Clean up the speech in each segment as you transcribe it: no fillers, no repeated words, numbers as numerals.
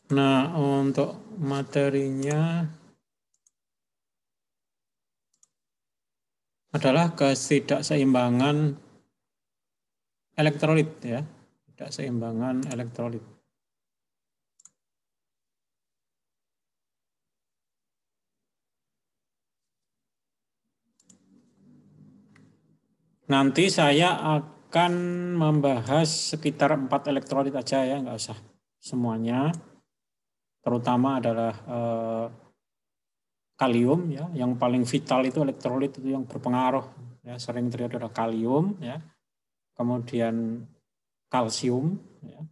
Nah, untuk materinya adalah ketidakseimbangan elektrolit ya, ketidakseimbangan elektrolit. Nanti saya akan membahas sekitar 4 elektrolit aja ya, nggak usah semuanya. Terutama adalah kalium ya, yang paling vital itu elektrolit itu yang berpengaruh ya, sering terjadi adalah kalium ya, kemudian kalsium ya,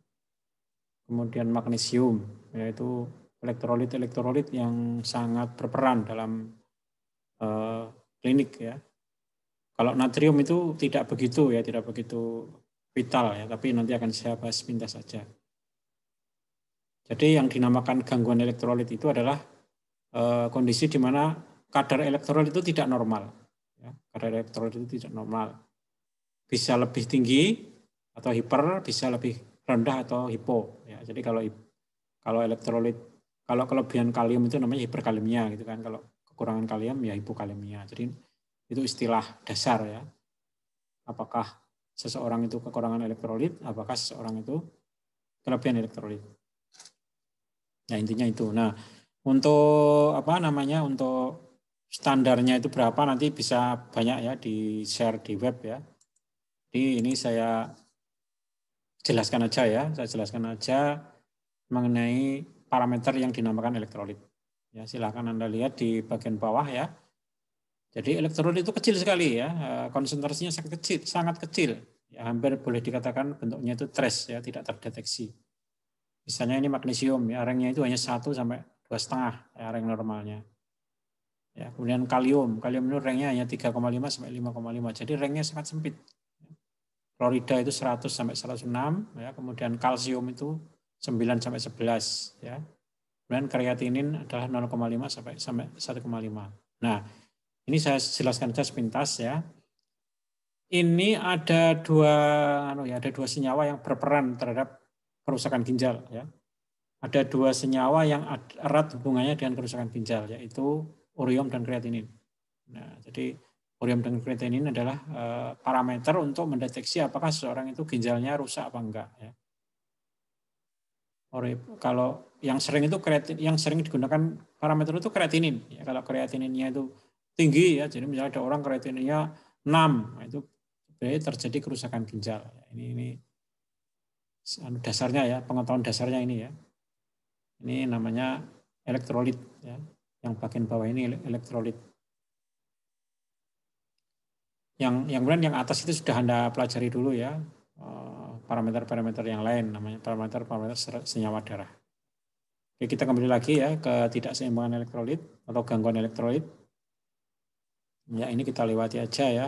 kemudian magnesium, yaitu elektrolit-elektrolit yang sangat berperan dalam klinik ya. Kalau natrium itu tidak begitu ya, tidak begitu vital ya, tapi nanti akan saya bahas pintas saja. Jadi yang dinamakan gangguan elektrolit itu adalah kondisi di mana kadar elektrolit itu tidak normal. Ya, kadar elektrolit itu tidak normal. Bisa lebih tinggi atau hiper, bisa lebih rendah atau hipo. Ya, jadi kalau elektrolit, kalau kelebihan kalium itu namanya hiperkalemia gitu kan. Kalau kekurangan kalium ya hipokalemia. Jadi itu istilah dasar ya. Apakah seseorang itu kekurangan elektrolit, apakah seseorang itu kelebihan elektrolit. Nah, intinya itu. Nah, untuk apa namanya? Untuk standarnya itu berapa nanti bisa banyak ya di-share di web ya. Jadi ini saya jelaskan aja ya, saya jelaskan aja mengenai parameter yang dinamakan elektrolit. Ya, silakan Anda lihat di bagian bawah ya. Jadi elektrolit itu kecil sekali ya, konsentrasinya sangat kecil, sangat kecil. Ya, hampir boleh dikatakan bentuknya itu trace ya, tidak terdeteksi. Misalnya ini magnesium, ya rangnya itu hanya 1 sampai 2,5 ya, rang normalnya. Ya, kemudian kalium itu rangnya hanya 3,5 sampai 5,5. Jadi rangnya sangat sempit. Klorida itu 100 sampai 106 ya, kemudian kalsium itu 9 sampai 11 ya. Kemudian kreatinin adalah 0,5 sampai 1,5. Nah, ini saya jelaskan saja sepintas ya. Ini ada dua senyawa yang berperan terhadap kerusakan ginjal ya. Ada dua senyawa yang erat hubungannya dengan kerusakan ginjal, yaitu urium dan kreatinin. Nah, jadi urium dan kreatinin adalah parameter untuk mendeteksi apakah seseorang itu ginjalnya rusak apa enggak. Ya. Kalau yang sering itu yang sering digunakan parameter itu kreatinin. Ya, kalau kreatininnya itu tinggi ya, jadi misalnya ada orang kreatininnya 6, itu berarti terjadi kerusakan ginjal. Ini dasarnya ya, pengetahuan dasarnya ini ya. Ini namanya elektrolit ya. Yang bagian bawah ini elektrolit. Yang kemudian yang atas itu sudah Anda pelajari dulu ya. Parameter-parameter yang lain namanya parameter-parameter senyawa darah. Oke, kita kembali lagi ya ke ketidakseimbangan elektrolit atau gangguan elektrolit. Ya, ini kita lewati aja ya.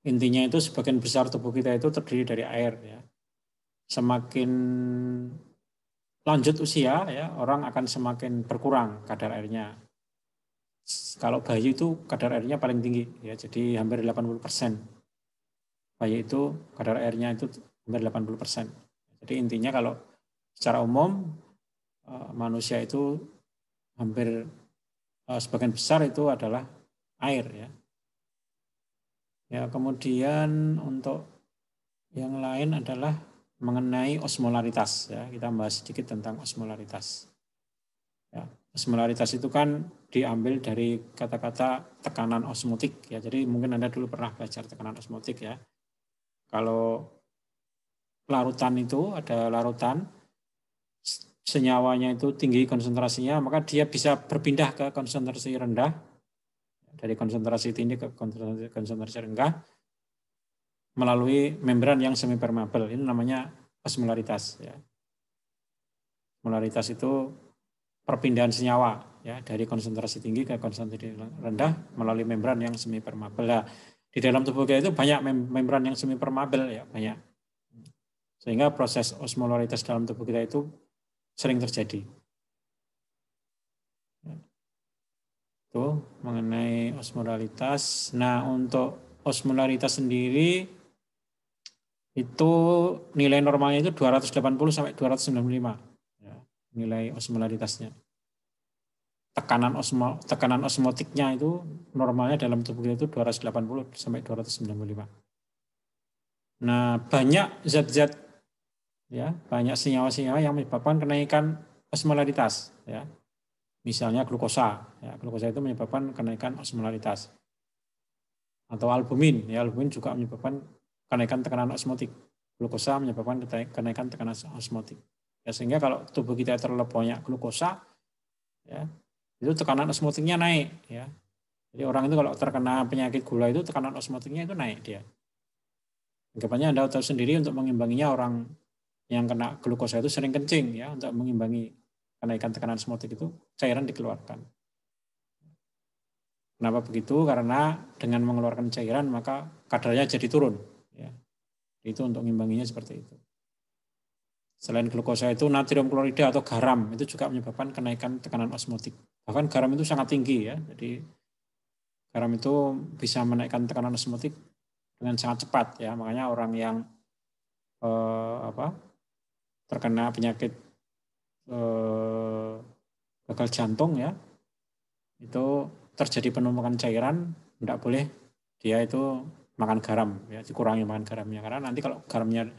Intinya itu sebagian besar tubuh kita itu terdiri dari air ya. Semakin lanjut usia ya, orang akan semakin berkurang kadar airnya. Kalau bayi itu kadar airnya paling tinggi ya, jadi hampir 80%. Bayi itu kadar airnya itu hampir 80%. Jadi intinya kalau secara umum manusia itu hampir sebagian besar itu adalah air ya. Ya, kemudian untuk yang lain adalah mengenai osmolaritas ya. Kita bahas sedikit tentang osmolaritas. Ya, osmolaritas itu kan diambil dari kata-kata tekanan osmotik ya. Jadi mungkin Anda dulu pernah belajar tekanan osmotik ya. Kalau larutan itu ada larutan senyawanya itu tinggi konsentrasinya, maka dia bisa berpindah ke konsentrasi rendah, dari konsentrasi tinggi ke konsentrasi rendah melalui membran yang semi permeabel. Ini namanya osmolaritas ya. Osmolaritas itu perpindahan senyawa ya dari konsentrasi tinggi ke konsentrasi rendah melalui membran yang semi permeabel. Nah, di dalam tubuh kita itu banyak membran yang semi permeabel ya, banyak. Sehingga proses osmolaritas dalam tubuh kita itu sering terjadi. Itu mengenai osmolaritas. Nah, untuk osmolaritas sendiri itu nilai normalnya itu 280 sampai 295. Ya. nilai osmolaritasnya. Tekanan osmotiknya itu normalnya dalam tubuh kita itu 280 sampai 295. Nah, banyak zat-zat ya, banyak senyawa-senyawa yang menyebabkan kenaikan osmolaritas ya. Misalnya glukosa, ya, glukosa itu menyebabkan kenaikan osmolaritas. Atau albumin, ya, albumin juga menyebabkan kenaikan tekanan osmotik. Glukosa menyebabkan kenaikan tekanan osmotik. Ya, sehingga kalau tubuh kita terlalu banyak glukosa, ya, itu tekanan osmotiknya naik, ya. Jadi orang itu kalau terkena penyakit gula itu tekanan osmotiknya itu naik dia. Anggapannya Anda tahu sendiri untuk mengimbanginya orang yang kena glukosa itu sering kencing, ya, untuk mengimbangi kenaikan tekanan osmotik itu cairan dikeluarkan. Kenapa begitu? Karena dengan mengeluarkan cairan maka kadarnya jadi turun, ya. Itu untuk mengimbanginya seperti itu. Selain glukosa itu natrium klorida atau garam itu juga menyebabkan kenaikan tekanan osmotik. Bahkan garam itu sangat tinggi, ya. Jadi garam itu bisa menaikkan tekanan osmotik dengan sangat cepat, ya. Makanya orang yang terkena penyakit gagal jantung, ya, itu terjadi penumpukan cairan, tidak boleh dia itu makan garam, ya, dikurangi makan garamnya, karena nanti kalau garamnya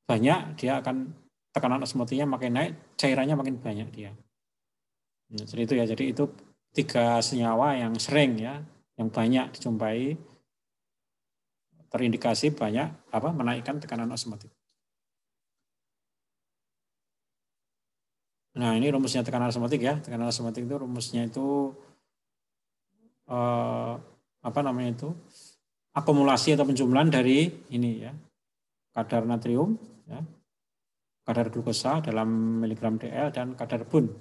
banyak dia akan tekanan osmotiknya makin naik, cairannya makin banyak dia. Nah, jadi itu, ya, jadi itu 3 senyawa yang sering, ya, yang banyak dijumpai, terindikasi banyak menaikkan tekanan osmotik. Nah, ini rumusnya tekanan osmotik, ya. Tekanan osmotik itu rumusnya itu akumulasi atau penjumlahan dari ini, ya, kadar natrium, ya, kadar glukosa dalam miligram dl dan kadar bun.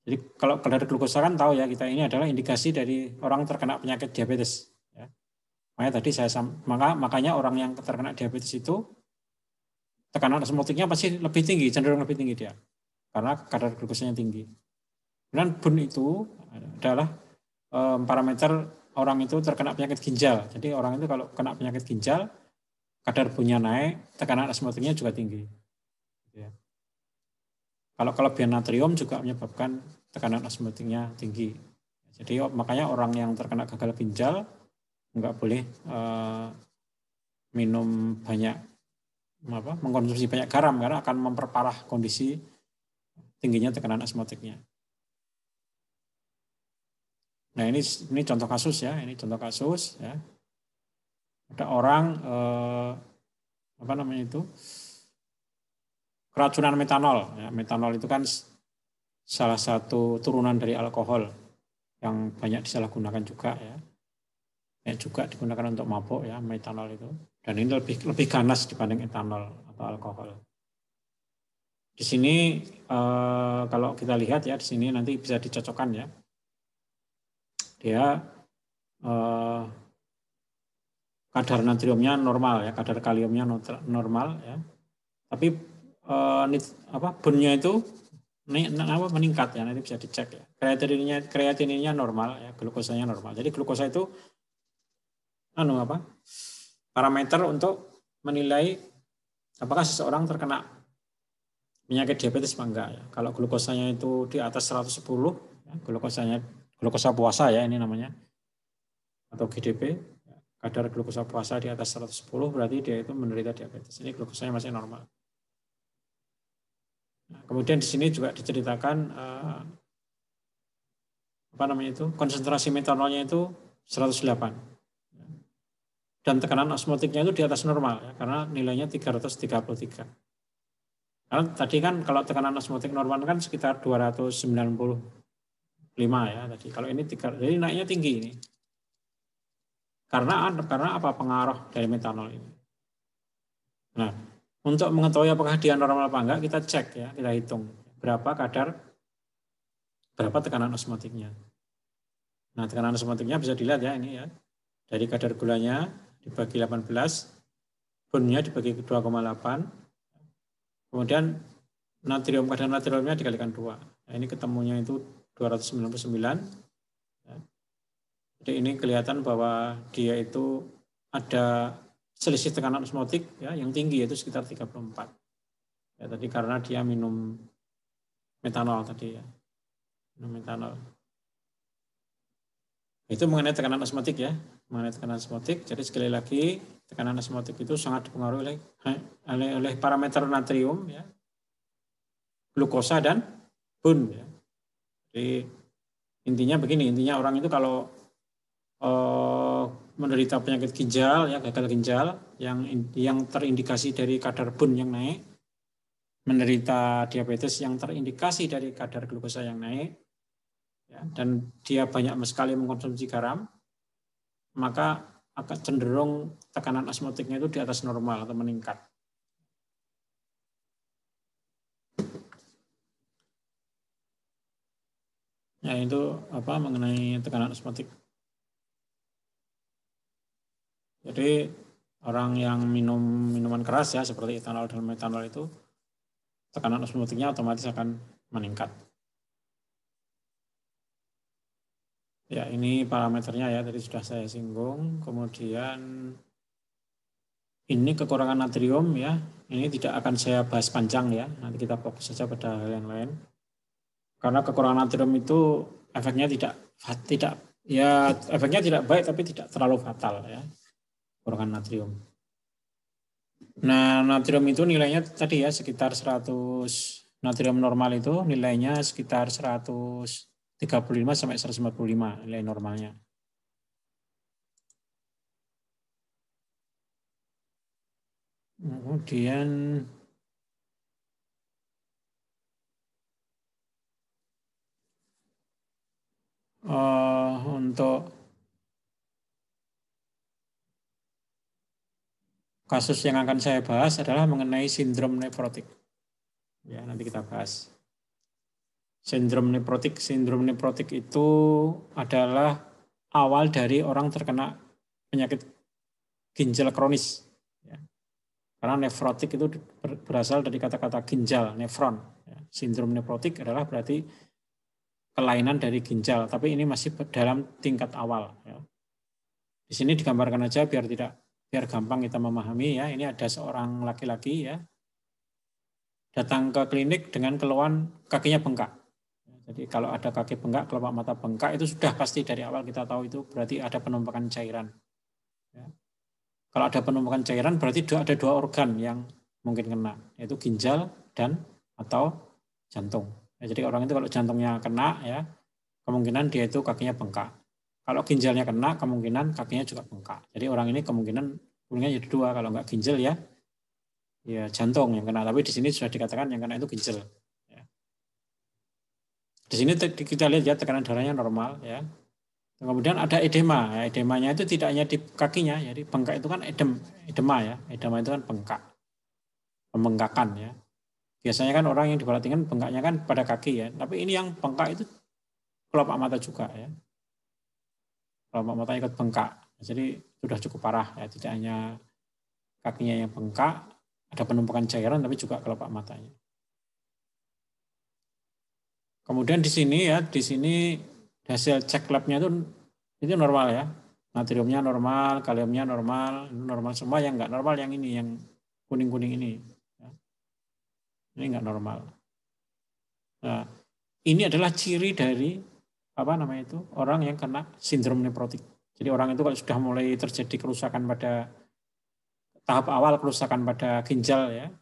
Jadi kalau kadar glukosa kan tahu, ya, kita ini adalah indikasi dari orang terkena penyakit diabetes, ya. Makanya orang yang terkena diabetes itu tekanan osmotiknya pasti lebih tinggi, cenderung lebih tinggi dia, karena kadar glukosanya tinggi. Dan bun itu adalah parameter orang itu terkena penyakit ginjal. Jadi orang itu kalau kena penyakit ginjal, kadar bunnya naik, tekanan osmotiknya juga tinggi. Ya. Kalau kelebihan natrium juga menyebabkan tekanan osmotiknya tinggi. Jadi makanya orang yang terkena gagal ginjal nggak boleh minum banyak, mengkonsumsi banyak garam, karena akan memperparah kondisi tingginya tekanan osmotiknya. Nah, ini contoh kasus, ya. Ini contoh kasus, ya. Ada orang keracunan metanol, ya. Metanol itu kan salah satu turunan dari alkohol yang banyak disalahgunakan juga, ya. Juga digunakan untuk mabuk, ya, metanol itu. Dan ini lebih ganas dibanding etanol atau alkohol. Di sini kalau kita lihat, ya, di sini nanti bisa dicocokkan, ya. Dia kadar natriumnya normal, ya, kadar kaliumnya normal, ya. Tapi bunnya itu meningkat, ya, nanti bisa dicek, ya. Kreatininnya normal, ya, glukosanya normal. Jadi glukosa itu parameter untuk menilai apakah seseorang terkena penyakit diabetes apa enggak, ya. Kalau glukosanya itu di atas 110, ya, glukosa puasa, ya, ini namanya, atau GDP, kadar glukosa puasa di atas 110 berarti dia itu menderita diabetes. Ini glukosanya masih normal. Nah, kemudian di sini juga diceritakan konsentrasi metanolnya itu 108. Dan tekanan osmotiknya itu di atas normal, ya, karena nilainya 333. Karena tadi kan kalau tekanan osmotik normal kan sekitar 295, ya, tadi. Kalau ini 3, jadi naiknya tinggi ini. Karena apa? Pengaruh dari metanol ini. Nah, untuk mengetahui apakah dia normal apa enggak, kita cek, ya, kita hitung berapa tekanan osmotiknya. Nah, tekanan osmotiknya bisa dilihat, ya, ini, ya. Dari kadar gulanya dibagi 18, bunnya dibagi 2,8, kemudian kadar natriumnya dikalikan 2. Nah, ini ketemunya itu 299. Jadi ini kelihatan bahwa dia itu ada selisih tekanan osmotik, ya, yang tinggi, yaitu sekitar 34. Ya, tadi karena dia minum metanol tadi ya. Minum metanol. Itu mengenai tekanan osmotik ya. Mengenai tekanan osmotik. Jadi sekali lagi tekanan osmotik itu sangat dipengaruhi oleh parameter natrium ya, glukosa dan bun ya. Jadi intinya begini, intinya orang itu kalau menderita penyakit ginjal ya, gagal ginjal yang terindikasi dari kadar bun yang naik, menderita diabetes yang terindikasi dari kadar glukosa yang naik, ya, dan dia banyak sekali mengkonsumsi garam, maka akan cenderung tekanan osmotiknya itu di atas normal atau meningkat. Ya itu mengenai tekanan osmotik. Jadi orang yang minum minuman keras ya seperti etanol dan metanol itu tekanan osmotiknya otomatis akan meningkat. Ya ini parameternya ya tadi sudah saya singgung. Kemudian ini kekurangan natrium ya. Ini tidak akan saya bahas panjang ya. Nanti kita fokus saja pada hal yang lain. Karena kekurangan natrium itu efeknya efeknya tidak baik tapi tidak terlalu fatal ya. Kekurangan natrium. Nah, natrium itu nilainya tadi ya sekitar 100, natrium normal itu nilainya sekitar 135 sampai 145 nilai normalnya. Kemudian untuk kasus yang akan saya bahas adalah mengenai sindrom nefrotik. Ya, nanti kita bahas. Sindrom nefrotik itu adalah awal dari orang terkena penyakit ginjal kronis. Ya. Karena nefrotik itu berasal dari kata-kata ginjal, nefron. Ya. Sindrom nefrotik adalah berarti kelainan dari ginjal, tapi ini masih dalam tingkat awal. Ya. Di sini digambarkan aja biar gampang kita memahami ya. Ini ada seorang laki-laki ya datang ke klinik dengan keluhan kakinya bengkak. Jadi kalau ada kaki bengkak, kelopak mata bengkak itu sudah pasti dari awal kita tahu itu berarti ada penumpukan cairan. Ya. Kalau ada penumpukan cairan berarti ada dua organ yang mungkin kena, yaitu ginjal dan atau jantung. Ya, jadi orang itu kalau jantungnya kena ya kemungkinan dia itu kakinya bengkak. Kalau ginjalnya kena kemungkinan kakinya juga bengkak. Jadi orang ini kemungkinan jadi dua, kalau nggak ginjal ya jantung yang kena. Tapi di sini sudah dikatakan yang kena itu ginjal. Ya. Di sini kita lihat ya tekanan darahnya normal ya. Kemudian ada edema. Ya, edemanya itu tidak hanya di kakinya, jadi bengkak itu kan edema ya. Edema itu kan bengkak, pembengkakan ya. Biasanya kan orang yang diperhatikan bengkaknya kan pada kaki ya. Tapi ini yang bengkak itu kelopak mata juga ya. Kelopak mata ikut bengkak. Jadi sudah cukup parah ya. Tidak hanya kakinya yang bengkak, ada penumpukan cairan tapi juga kelopak matanya. Kemudian di sini hasil cek labnya itu normal ya. Natriumnya normal, kaliumnya normal semua. Yang nggak normal yang ini, yang kuning-kuning ini. Ini nggak normal. Nah, ini adalah ciri dari orang yang kena sindrom nefrotik. Jadi orang itu kalau sudah mulai terjadi kerusakan pada tahap awal, kerusakan pada ginjal ya,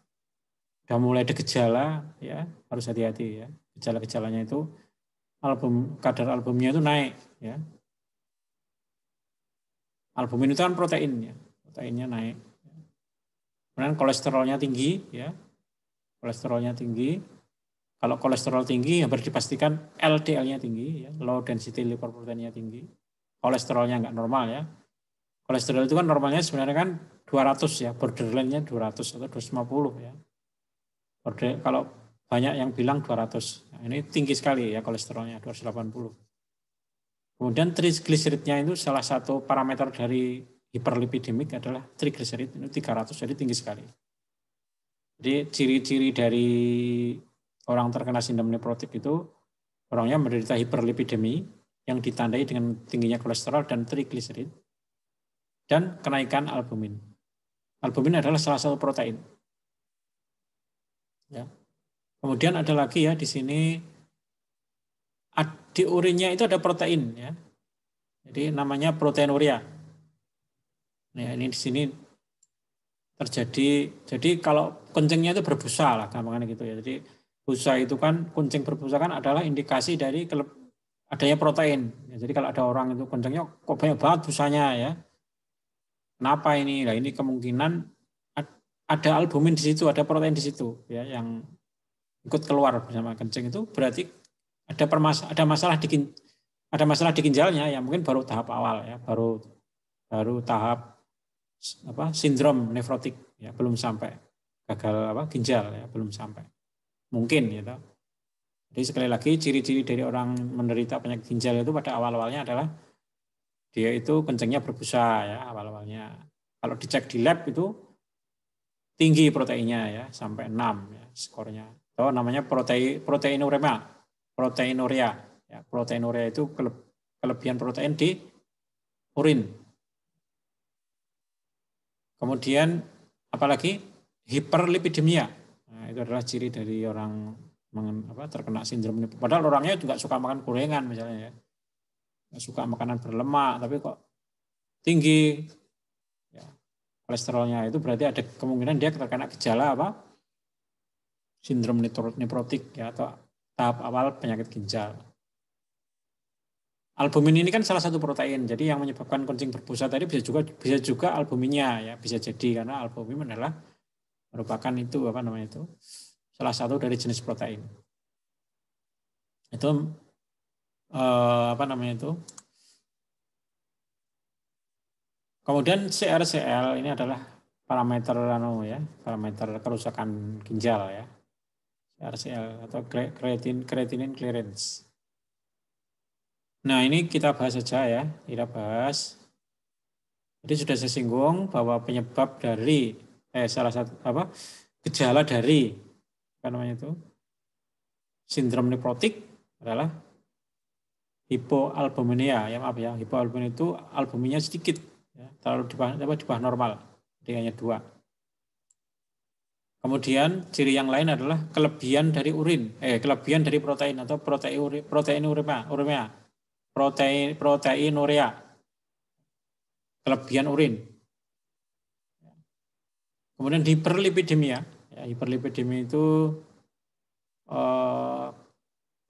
sudah mulai ada gejala ya, harus hati-hati ya. Gejala-gejalanya itu kadar albumnya itu naik ya. Albumin itu kan protein ya, proteinnya naik. Kemudian kolesterolnya tinggi ya, kolesterolnya tinggi. Kalau kolesterol tinggi hampir dipastikan LDL-nya tinggi ya, low density lipoproteinnya tinggi. Kolesterolnya nggak normal ya. Kolesterol itu kan normalnya sebenarnya kan 200 ya, borderline-nya 200 atau 250 ya. Kalau banyak yang bilang 200. Nah, ini tinggi sekali ya kolesterolnya 280. Kemudian trigliseridnya itu salah satu parameter dari hiperlipidemik adalah trigliserid itu 300, jadi tinggi sekali. Jadi ciri-ciri dari orang terkena sindrom nefrotik itu orangnya menderita hiperlipidemi yang ditandai dengan tingginya kolesterol dan trigliserid dan kenaikan albumin. Albumin adalah salah satu protein. Ya. Kemudian ada lagi ya di sini di urinnya itu ada protein ya. Jadi namanya proteinuria. Nah, ini di sini terjadi, jadi kalau kencingnya itu berbusa lah gampangnya gitu ya. Jadi busa itu kan, kencing berbusa kan adalah indikasi dari adanya protein. Ya, jadi kalau ada orang itu kencingnya kok banyak banget busanya ya. Kenapa ini? Nah, ini kemungkinan ada albumin di situ, ada protein di situ ya yang ikut keluar bersama kencing, itu berarti ada masalah di ginjalnya yang mungkin baru tahap awal ya, baru tahap sindrom nefrotik ya, belum sampai gagal ginjal ya, belum sampai mungkin gitu. Jadi sekali lagi ciri-ciri dari orang menderita penyakit ginjal itu pada awal-awalnya adalah dia itu kencingnya berbusa ya awal-awalnya. Kalau dicek di lab itu tinggi proteinnya ya sampai 6 ya skornya. Itu namanya proteinuria. Ya, proteinuria itu kelebihan protein di urin. Kemudian apalagi hiperlipidemia. Nah, itu adalah ciri dari orang terkena sindrom ini. Padahal orangnya juga suka makan gorengan misalnya ya. Suka makanan berlemak tapi kok tinggi ya, kolesterolnya, itu berarti ada kemungkinan dia terkena gejala sindrom nefrotik ya, atau tahap awal penyakit ginjal. Albumin ini kan salah satu protein, jadi yang menyebabkan kencing berbusa tadi bisa juga albuminnya ya, bisa jadi karena albumin adalah merupakan itu salah satu dari jenis protein. Itu kemudian CrCl ini adalah parameter kerusakan ginjal ya. CrCl atau creatinine clearance. Nah, ini kita bahas saja ya, kita bahas. Jadi sudah saya singgung bahwa penyebab dari salah satu gejala dari sindrom nefrotik adalah hipoalbuminemia ya, maaf ya, hipoalbuminemia itu albuminnya sedikit ya, terlalu di bawah normal, jadi hanya 2. Kemudian ciri yang lain adalah kelebihan dari kelebihan dari protein atau proteinuria, kelebihan urin. Kemudian hiperlipidemia, ya, hiperlipidemia itu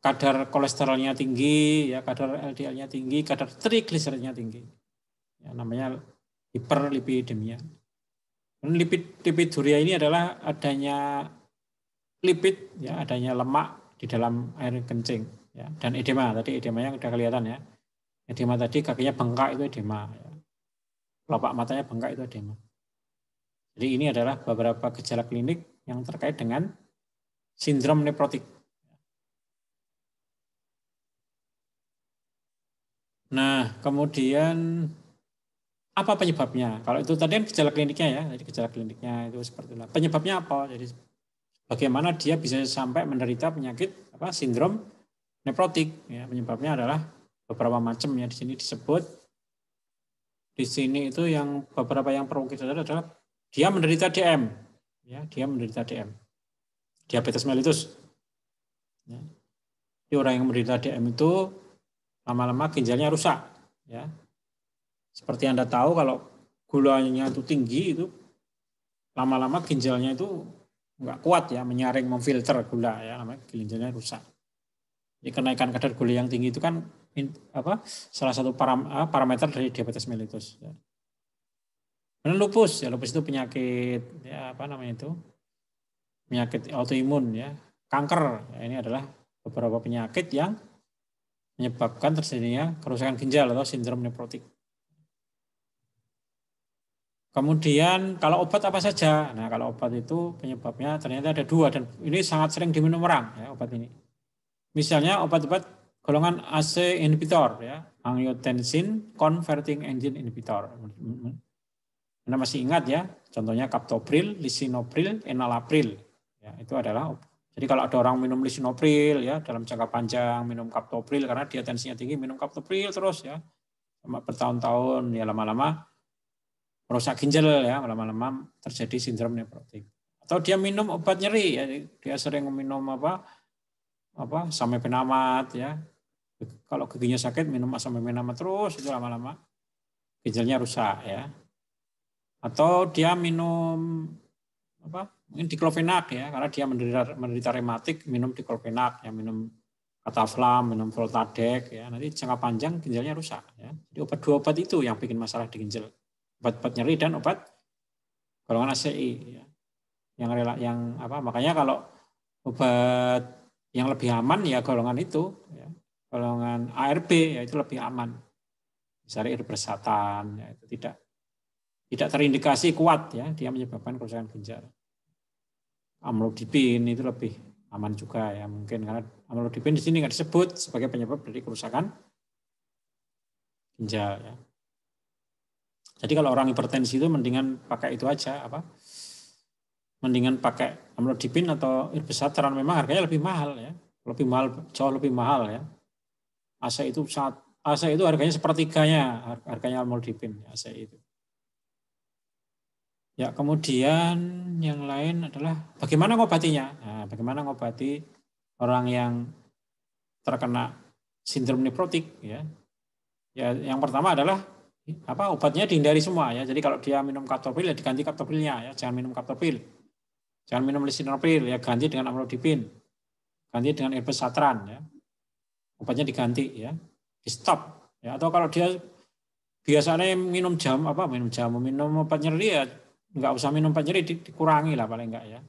kadar kolesterolnya tinggi, ya, kadar LDL-nya tinggi, kadar trigliseridnya tinggi, ya, namanya hiperlipidemia. Lipiduria ini adalah adanya lipid, ya, adanya lemak di dalam air kencing, ya, dan edema. Tadi edemanya sudah kelihatan ya. Edema tadi kakinya bengkak itu edema, ya. Kelopak matanya bengkak itu edema. Jadi ini adalah beberapa gejala klinik yang terkait dengan sindrom nefrotik. Nah, kemudian apa penyebabnya? Kalau itu tadi kan gejala kliniknya ya, jadi gejala kliniknya itu seperti itu. Penyebabnya apa? Jadi bagaimana dia bisa sampai menderita penyakit sindrom nefrotik? Ya, penyebabnya adalah beberapa macam ya, di sini disebut. Di sini itu yang beberapa yang perlu kita lihat adalah dia menderita DM, ya, dia menderita DM, diabetes mellitus. Ya. Jadi orang yang menderita DM itu lama-lama ginjalnya rusak, ya. Seperti Anda tahu kalau gulanya itu tinggi itu lama-lama ginjalnya itu nggak kuat ya, menyaring, memfilter gula ya, namanya ginjalnya rusak. Jadi kenaikan kadar gula yang tinggi itu kan salah satu parameter dari diabetes mellitus. Ya. Dan lupus itu penyakit ya, penyakit autoimun ya, kanker. Ya, ini adalah beberapa penyakit yang menyebabkan terjadinya kerusakan ginjal atau sindrom nefrotik. Kemudian kalau obat apa saja? Nah, kalau obat itu penyebabnya ternyata ada 2 dan ini sangat sering diminum orang ya, obat ini. Misalnya obat-obat golongan ACE inhibitor ya, angiotensin converting engine inhibitor. Anda masih ingat ya, contohnya captopril, lisinopril, enalapril. Ya, itu adalah, jadi kalau ada orang minum lisinopril ya dalam jangka panjang, minum captopril karena dia tensinya tinggi, minum captopril terus ya, bertahun-tahun ya, lama-lama merusak ginjal ya, lama-lama terjadi sindrom nefrotik. Atau dia minum obat nyeri, ya, dia sering minum asam mefenamat ya. Kalau giginya sakit minum asam mefenamat terus itu lama-lama ginjalnya rusak ya. Atau dia minum mungkin diklofenak ya, karena dia menderita rematik, minum diklofenak ya, minum Cataflam, minum Voltadek ya, nanti jangka panjang ginjalnya rusak ya. Jadi dua obat itu yang bikin masalah di ginjal. Obat nyeri dan obat golongan ACI ya. Makanya kalau obat yang lebih aman ya golongan itu ya. Golongan ARB ya itu lebih aman. Misalnya irbesatan ya, itu tidak terindikasi kuat ya, dia menyebabkan kerusakan ginjal. Amlodipin itu lebih aman juga ya, mungkin karena amlodipin di sini nggak disebut sebagai penyebab dari kerusakan ginjal ya. Jadi kalau orang hipertensi itu mendingan pakai itu aja mendingan pakai amlodipin atau irbesatan, memang harganya lebih mahal ya, jauh lebih mahal ya. AC itu harganya sepertiganya harganya amlodipin AC itu. Ya, kemudian yang lain adalah bagaimana ngobatinya. Nah, bagaimana ngobati orang yang terkena sindrom nefrotik ya. Ya, yang pertama adalah obatnya dihindari semua ya. Jadi kalau dia minum kaptopil ya diganti kaptopilnya ya, jangan minum kaptopil. Jangan minum lisinopril ya, ganti dengan amlodipin. Ganti dengan irbesatran ya. Obatnya diganti ya. Di stop ya. Atau kalau dia biasanya minum obat nyeri ya, nggak usah minum obat nyeri, dikurangi lah paling enggak ya.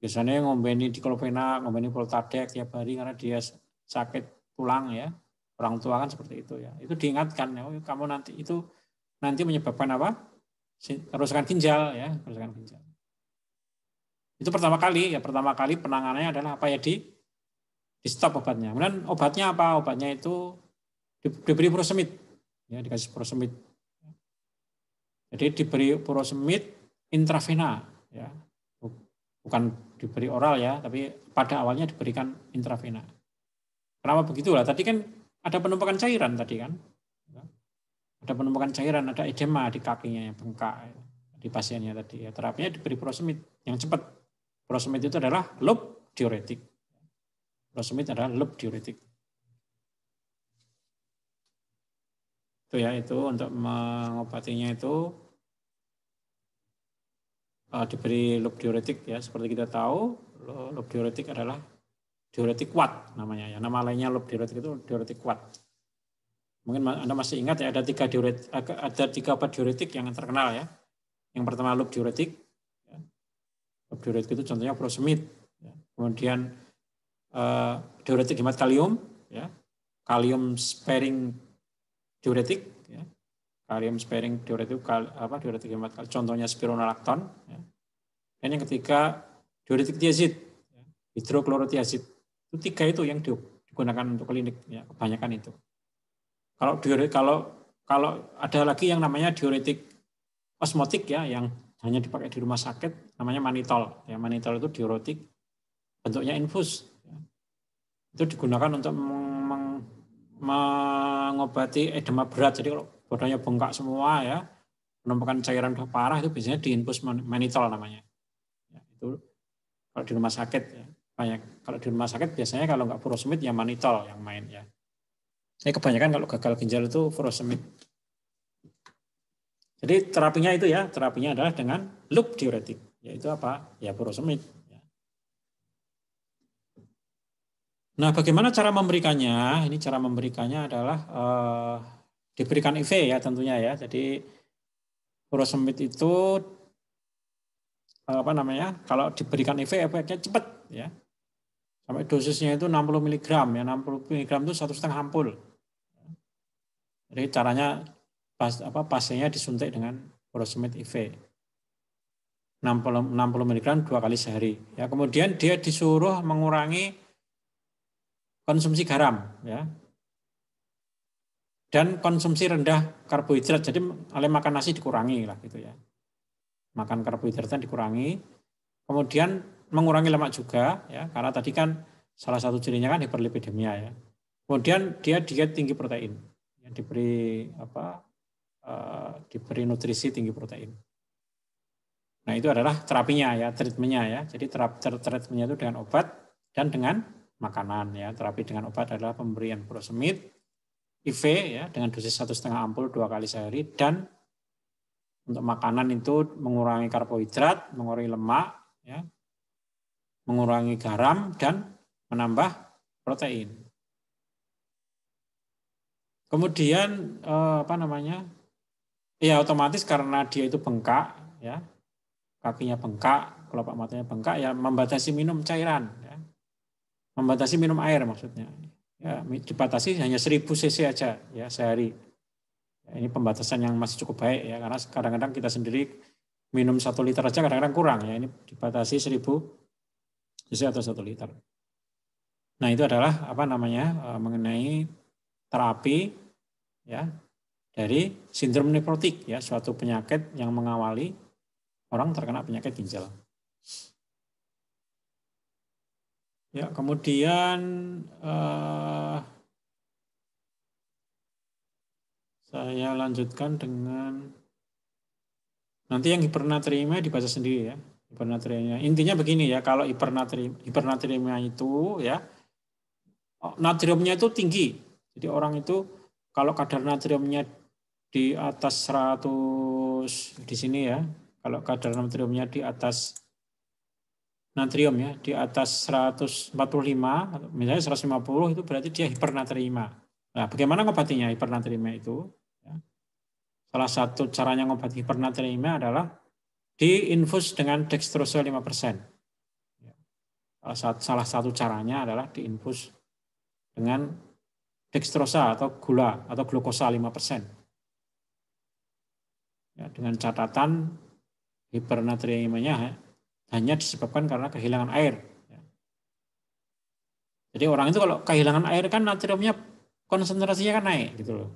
Biasanya ngombeni diklofenak, ngombeni Voltadek tiap hari karena dia sakit tulang ya. Orang tua kan seperti itu ya. Itu diingatkan ya, kamu nanti menyebabkan kerusakan ginjal ya, kerusakan ginjal. Itu pertama kali penanganannya adalah di stop obatnya. Kemudian obatnya apa? Obatnya itu diberi furosemid ya, dikasih furosemid. Jadi diberi furosemid intravena ya. Bukan diberi oral ya, tapi pada awalnya diberikan intravena. Kenapa begitu lah? Tadi kan ada penumpukan cairan tadi kan. Ada penumpukan cairan, ada edema di kakinya yang bengkak di pasiennya tadi. Ya, terapinya diberi furosemid yang cepat. Furosemid itu adalah loop diuretik. Furosemid adalah loop diuretik. Itu ya, itu untuk mengobatinya itu diberi loop diuretik ya. Seperti kita tahu, loop diuretik adalah diuretik kuat namanya ya. Nama lainnya loop diuretik itu diuretik kuat. Mungkin Anda masih ingat ya, ada tiga obat diuretik yang terkenal ya. Yang pertama loop diuretik. Ya. Loop diuretik itu contohnya furosemid. Ya. Kemudian diuretik hemat kalium, ya. Kalium sparing diuretik, ya. Kalium sparing diuretik diuretik hemat kalium, contohnya spironolakton. Ya. Dan yang ketiga diuretik tiazid, ya. Hidroklorotiazid. Itu tiga itu yang digunakan untuk klinik, ya. Kebanyakan itu. Kalau ada lagi yang namanya diuretik osmotik ya, yang hanya dipakai di rumah sakit, namanya manitol. Ya, manitol itu diuretik bentuknya infus. Ya. Itu digunakan untuk mengobati edema berat. Jadi kalau badannya bengkak semua ya, penumpukan cairan udah parah, itu biasanya diinfus manitol namanya. Ya, itu kalau di rumah sakit ya, banyak. Kalau di rumah sakit biasanya kalau nggak furosemid ya manitol yang main ya. Saya kebanyakan kalau gagal ginjal itu furosemid. Jadi terapinya itu ya, terapinya adalah dengan loop diuretik, yaitu apa? Ya furosemid. Nah, bagaimana cara memberikannya? Ini cara memberikannya adalah diberikan IV ya tentunya ya. Jadi furosemid itu kalau diberikan IV efeknya cepat ya. Sampai dosisnya itu 60 mg ya, 60 mg itu 1,5 ampul. Jadi caranya pasiennya disuntik dengan furosemid IV. 60 mg 2 kali sehari. Ya, kemudian dia disuruh mengurangi konsumsi garam ya. Dan konsumsi rendah karbohidrat. Jadi oleh makan nasi dikurangi lah gitu ya. Makan karbohidratnya dikurangi. Kemudian mengurangi lemak juga ya, karena tadi kan salah satu cirinya kan hiperlipidemia ya. Kemudian dia diet tinggi protein. Diberi nutrisi tinggi protein. Nah, itu adalah terapinya ya, treatmentnya ya. Jadi treatmentnya itu dengan obat dan dengan makanan ya. Terapi dengan obat adalah pemberian furosemid IV ya dengan dosis 1,5 ampul 2 kali sehari, dan untuk makanan itu mengurangi karbohidrat, mengurangi lemak ya, mengurangi garam dan menambah protein. Kemudian apa namanya? Ya otomatis karena dia itu bengkak ya, kakinya bengkak, kelopak matanya bengkak ya, membatasi minum cairan ya. Membatasi minum air maksudnya. Ya, dibatasi hanya 1000 cc aja ya sehari. Ya, ini pembatasan yang masih cukup baik ya, karena kadang-kadang kita sendiri minum 1 liter aja kadang-kadang kurang ya. Ini dibatasi 1000 cc atau 1 liter. Nah, itu adalah apa namanya? Mengenai terapi ya dari sindrom nefrotik ya, suatu penyakit yang mengawali orang terkena penyakit ginjal. Ya, kemudian saya lanjutkan dengan nanti yang hipernatriemia dibaca sendiri ya. Hipernatriemia. Intinya begini ya, kalau hipernatriemia itu ya, natriumnya itu tinggi. Jadi orang itu kalau kadar natriumnya di atas 100 di sini ya, kalau kadar natriumnya di atas natrium ya, di atas 145, misalnya 150 itu berarti dia hipernatriemia. Nah, bagaimana ngobatinya hipernatriemia itu? Ya. Salah satu caranya ngobati hipernatriemia adalah diinfus dengan dextrose 5%. Salah satu caranya adalah diinfus dengan dextrosa atau gula atau glukosa 5%. Ya, dengan catatan hipernatriemianya hanya disebabkan karena kehilangan air. Jadi orang itu kalau kehilangan air kan natriumnya konsentrasinya kan naik gitu loh.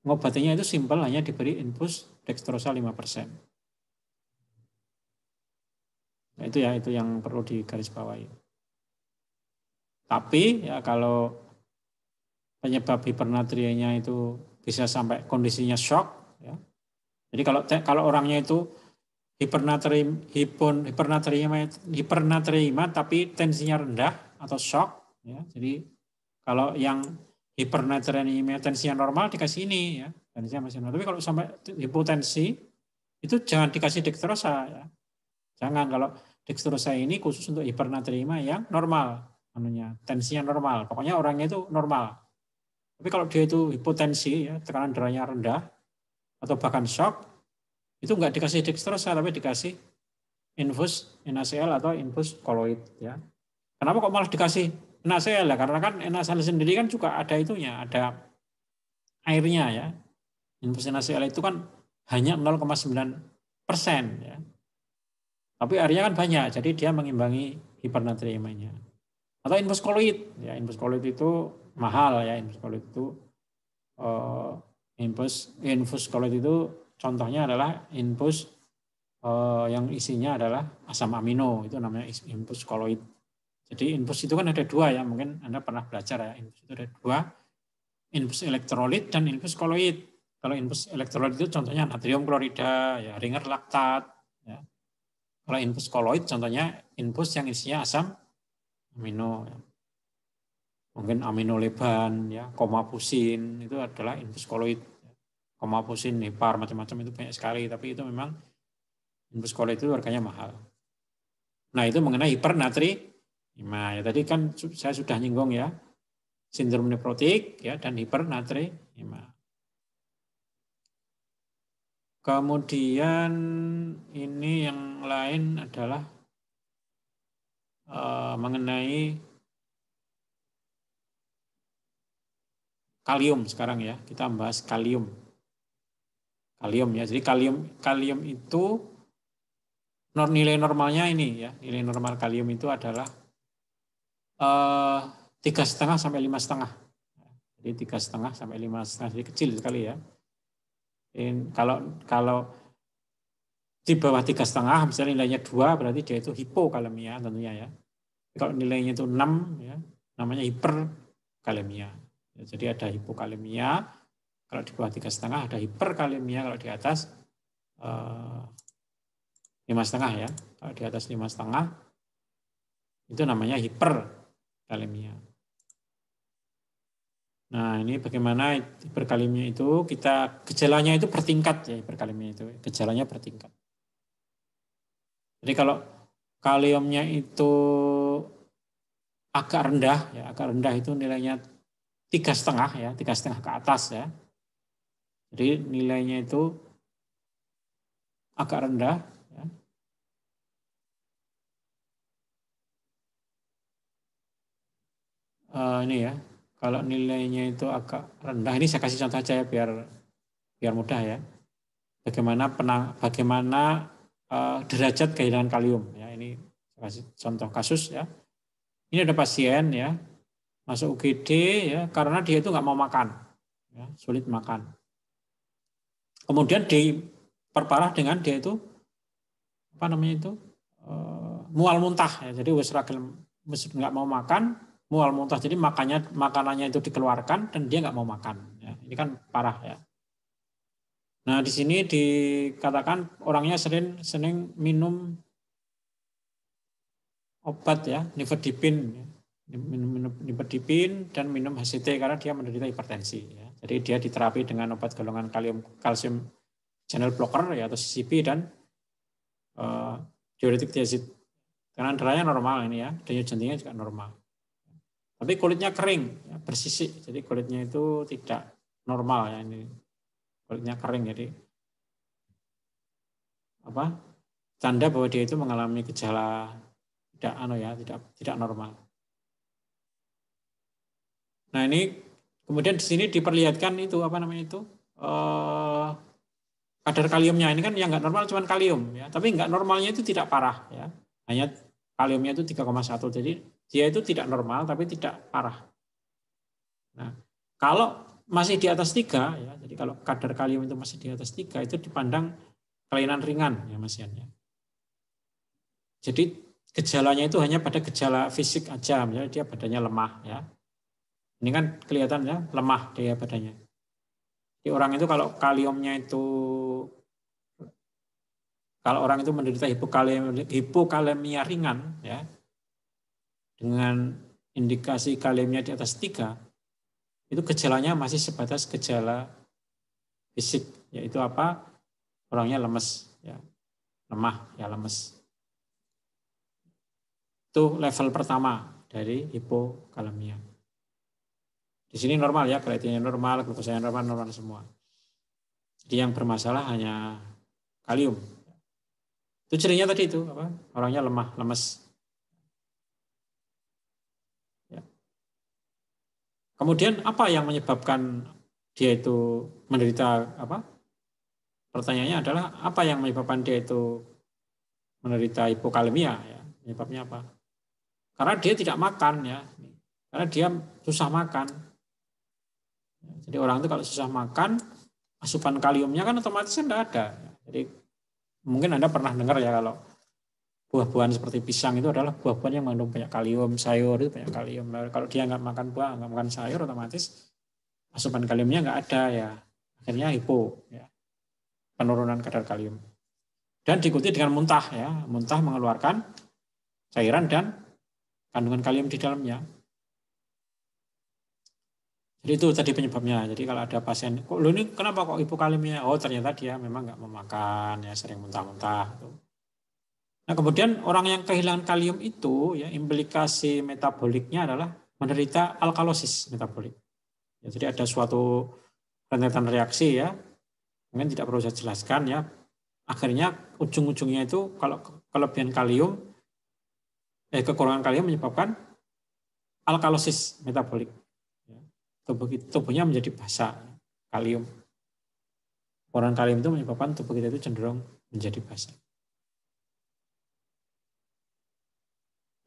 Ngobatinya itu simpel, hanya diberi infus dextrosa 5%. Nah, itu ya, itu yang perlu digarisbawahi. Tapi ya kalau penyebab hipernatriemia itu bisa sampai kondisinya shock ya. Jadi kalau orangnya itu hipernatriemia tapi tensinya rendah atau shock ya. Jadi kalau yang hipernatriemia tensinya normal dikasih ini ya, tensinya masih normal. Tapi kalau sampai hipotensi itu jangan dikasih dextrosa ya. Jangan, kalau dextrosa ini khusus untuk hipernatriemia yang normal, tensinya normal. Pokoknya orangnya itu normal. Tapi kalau dia itu hipotensi ya, tekanan darahnya rendah atau bahkan shock, itu enggak dikasih dextrosa tapi dikasih infus NaCl atau infus koloid ya. Kenapa kok malah dikasih NaCl ya? Karena kan NaCl sendiri kan juga ada itunya, ada airnya ya. Infus NaCl itu kan hanya 0,9% ya. Tapi airnya kan banyak, jadi dia mengimbangi hipernatriemianya. Atau infus koloid ya, infus koloid itu mahal ya, infus koloid itu infus koloid itu contohnya adalah infus yang isinya adalah asam amino, itu namanya infus koloid. Jadi infus itu kan ada 2 ya, mungkin Anda pernah belajar ya, infus itu ada 2, infus elektrolit dan infus koloid. Kalau infus elektrolit itu contohnya natrium klorida, ya, ringer laktat. Ya. Kalau infus koloid contohnya infus yang isinya asam amino. Ya. Mungkin aminoleban, ya, komapusin, itu adalah infus koloid. Komapusin, nepar, macam-macam itu banyak sekali, tapi itu memang infus koloid itu harganya mahal. Nah, itu mengenai hipernatriemia. Ya, tadi kan saya sudah nyinggung ya, sindrom nefrotik ya dan hipernatriemia. Kemudian ini yang lain adalah mengenai kalium sekarang ya. Kita bahas kalium. Kalium ya. Jadi kalium itu nilai normalnya ini ya. Nilai normal kalium itu adalah 3,5 sampai 5,5. Jadi 3,5 sampai 5,5, jadi kecil sekali ya. Kalau di bawah 3,5 misalnya nilainya 2 berarti dia itu hipokalemia tentunya ya. Kalau nilainya itu 6 ya, namanya hiperkalemia. Ya, jadi ada hipokalemia, kalau di bawah 3,5 ada hiperkalemia, kalau di atas 5,5 ya. Kalau di atas 5,5 itu namanya hiperkalemia. Nah, ini bagaimana hiperkalemia itu gejalanya itu bertingkat ya, hiperkalemia itu gejalanya bertingkat. Jadi kalau kaliumnya itu agak rendah itu nilainya 3,5 ya, 3,5 ke atas ya. Jadi nilainya itu agak rendah ya. Ini ya, kalau nilainya itu agak rendah, ini saya kasih contoh aja ya biar mudah ya. Bagaimana derajat kehilangan kalium ya, ini saya kasih contoh kasus ya. Ini ada pasien ya masuk UGD ya karena dia itu nggak mau makan ya, sulit makan. Kemudian diperparah dengan dia itu mual muntah ya. Jadi nggak mau makan, mual muntah. Jadi makanannya itu dikeluarkan dan dia nggak mau makan ya. Ini kan parah ya. Nah, di sini dikatakan orangnya sering minum obat ya, nifedipin ya. Minum nifedipin dan minum HCT karena dia menderita hipertensi ya. Jadi dia diterapi dengan obat golongan kalsium channel blocker ya atau CCB dan diuretik diazid. Karena darahnya normal ini ya, denyut jantungnya juga normal. Tapi kulitnya kering, ya, bersisik. Jadi kulitnya itu tidak normal ya ini. Kulitnya kering jadi tanda bahwa dia itu mengalami gejala tidak normal. Nah, ini kemudian di sini diperlihatkan itu kadar kaliumnya. Ini kan yang nggak normal cuma kalium ya, tapi nggak normalnya itu tidak parah ya. Hanya kaliumnya itu 3,1. Jadi dia itu tidak normal tapi tidak parah. Nah, kalau masih di atas 3 ya, jadi kalau kadar kalium itu masih di atas 3 itu dipandang kelainan ringan ya Mas Yan ya. Jadi gejalanya itu hanya pada gejala fisik aja, misalnya dia badannya lemah ya. Ini kan kelihatan ya, lemah dia badannya. Jadi orang itu kalau orang itu menderita hipokalemia ringan ya, dengan indikasi kaliumnya di atas 3, itu gejalanya masih sebatas gejala fisik, yaitu orangnya lemes ya, lemah ya, lemes. Itu level pertama dari hipokalemia. Di sini normal ya, kreatinina normal, glukosanya normal semua. Jadi yang bermasalah hanya kalium. Itu cirinya tadi itu orangnya lemah, lemes. Ya. Kemudian apa yang menyebabkan dia itu menderita Pertanyaannya adalah apa yang menyebabkan dia itu menderita hipokalemia ya? Penyebabnya apa? Karena dia tidak makan ya. Karena dia susah makan. Jadi orang itu kalau susah makan, asupan kaliumnya kan otomatis tidak ada. Jadi mungkin Anda pernah dengar ya kalau buah-buahan seperti pisang itu adalah buah-buahan yang mengandung banyak kalium, sayur itu banyak kalium. Lalu kalau dia nggak makan buah, nggak makan sayur, otomatis asupan kaliumnya nggak ada ya. Akhirnya hipo, ya. Penurunan kadar kalium. Dan diikuti dengan muntah ya, muntah mengeluarkan cairan dan kandungan kalium di dalamnya. Jadi itu tadi penyebabnya. Jadi kalau ada pasien, kok lu ini kenapa kok hipokalemia? Oh ternyata dia memang nggak mau makan ya, sering muntah-muntah. Nah kemudian orang yang kehilangan kalium itu ya implikasi metaboliknya adalah menderita alkalosis metabolik. Ya, jadi ada suatu rentetan reaksi ya, mungkin tidak perlu saya jelaskan ya. Akhirnya ujung-ujungnya itu kalau kelebihan kalium, kekurangan kalium menyebabkan alkalosis metabolik. Tubuhnya menjadi basa kalium. Kekurangan kalium itu menyebabkan tubuh kita itu cenderung menjadi basa.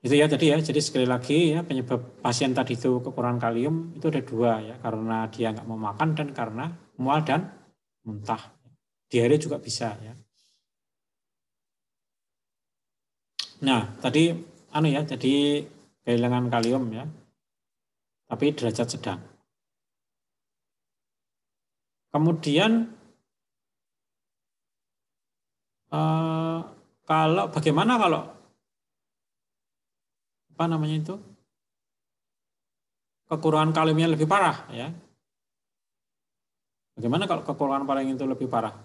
Itu ya tadi ya, jadi sekali lagi ya penyebab pasien tadi itu kekurangan kalium itu ada 2 ya, karena dia nggak mau makan dan karena mual dan muntah. Diare juga bisa ya. Nah tadi jadi kehilangan kalium ya, tapi derajat sedang. Kemudian bagaimana kalau apa namanya itu kekurangan kaliumnya lebih parah ya? Bagaimana kalau kekurangan kalium itu lebih parah?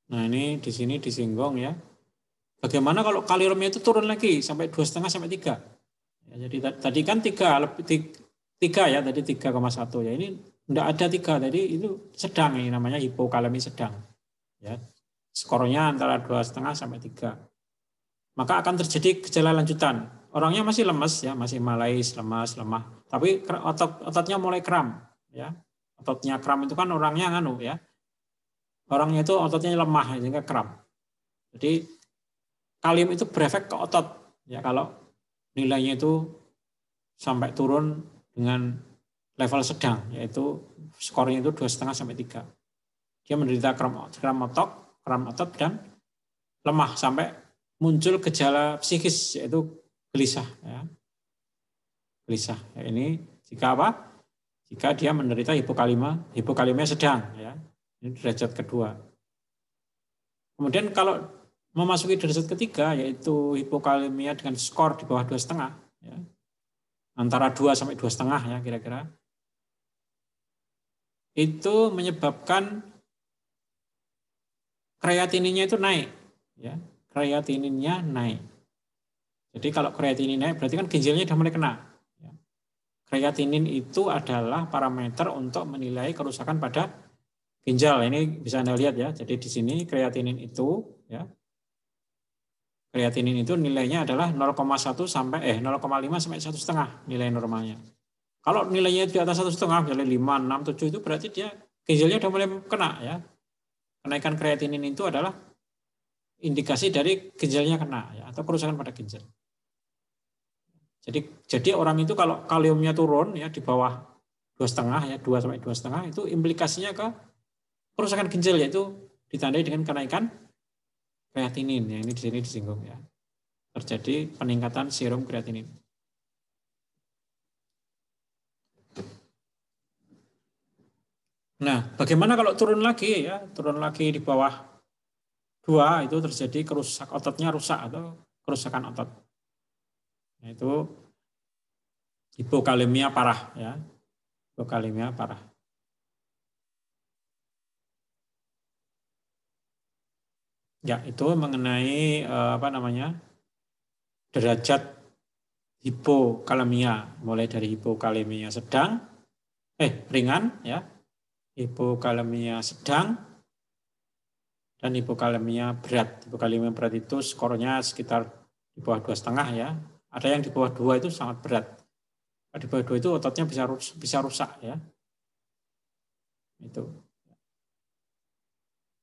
Nah ini di sini disinggung ya. Bagaimana kalau kaliumnya itu turun lagi sampai 2,5 sampai 3? Ya, jadi tadi kan 3 ya, tadi 3,1 ya. Ini enggak ada 3, tadi itu sedang, ini namanya hipokalemi sedang. Ya. Skornya antara 2,5 sampai 3. Maka akan terjadi gejala lanjutan. Orangnya masih lemes ya, masih malais, lemas, lemah. Tapi ototnya mulai kram ya. Ototnya kram itu kan orangnya ya. Orangnya itu ototnya lemah sehingga kram. Jadi kalium itu berefek ke otot ya, kalau nilainya itu sampai turun dengan level sedang, yaitu skornya itu 2,5 sampai 3. Dia menderita kram otot dan lemah sampai muncul gejala psikis yaitu gelisah ya. Gelisah. Ya, ini jika apa? Jika dia menderita hipokalemia sedang ya. Ini derajat kedua. Kemudian kalau memasuki derajat ketiga yaitu hipokalemia dengan skor di bawah 2,5 ya. Antara 2 sampai 2,5 ya kira-kira. Itu menyebabkan kreatininnya itu naik ya. Kreatininnya naik. Jadi kalau kreatinin naik berarti kan ginjalnya sudah mulai kena. Ya. Kreatinin itu adalah parameter untuk menilai kerusakan pada ginjal. Ini bisa Anda lihat ya. Jadi di sini kreatinin itu ya. Kreatinin itu nilainya adalah 0,1 sampai 0,5 sampai 1,5 nilai normalnya. Kalau nilainya di atas 1,5, misalnya 5, 6, 7 itu berarti dia ginjalnya sudah mulai kena ya. Kenaikan kreatinin itu adalah indikasi dari ginjalnya kena ya, atau kerusakan pada ginjal. Jadi orang itu kalau kaliumnya turun ya di bawah 2,5 ya, 2 sampai 2,5 itu implikasinya ke kerusakan ginjal, yaitu ditandai dengan kenaikan kreatinin. Ya, ini di sini disinggung ya. Terjadi peningkatan serum kreatinin. Nah, bagaimana kalau turun lagi ya? Turun lagi di bawah 2 itu terjadi ototnya rusak atau kerusakan otot. Yaitu hipokalemia parah ya. Hipokalemia parah. Ya, itu mengenai derajat hipokalemia, mulai dari hipokalemia ringan ya, hipokalemia sedang, dan hipokalemia berat. Hipokalemia berat itu skornya sekitar di bawah 2,5 ya. Ada yang di bawah 2 itu sangat berat. Di bawah 2 itu ototnya bisa rusak ya. Itu.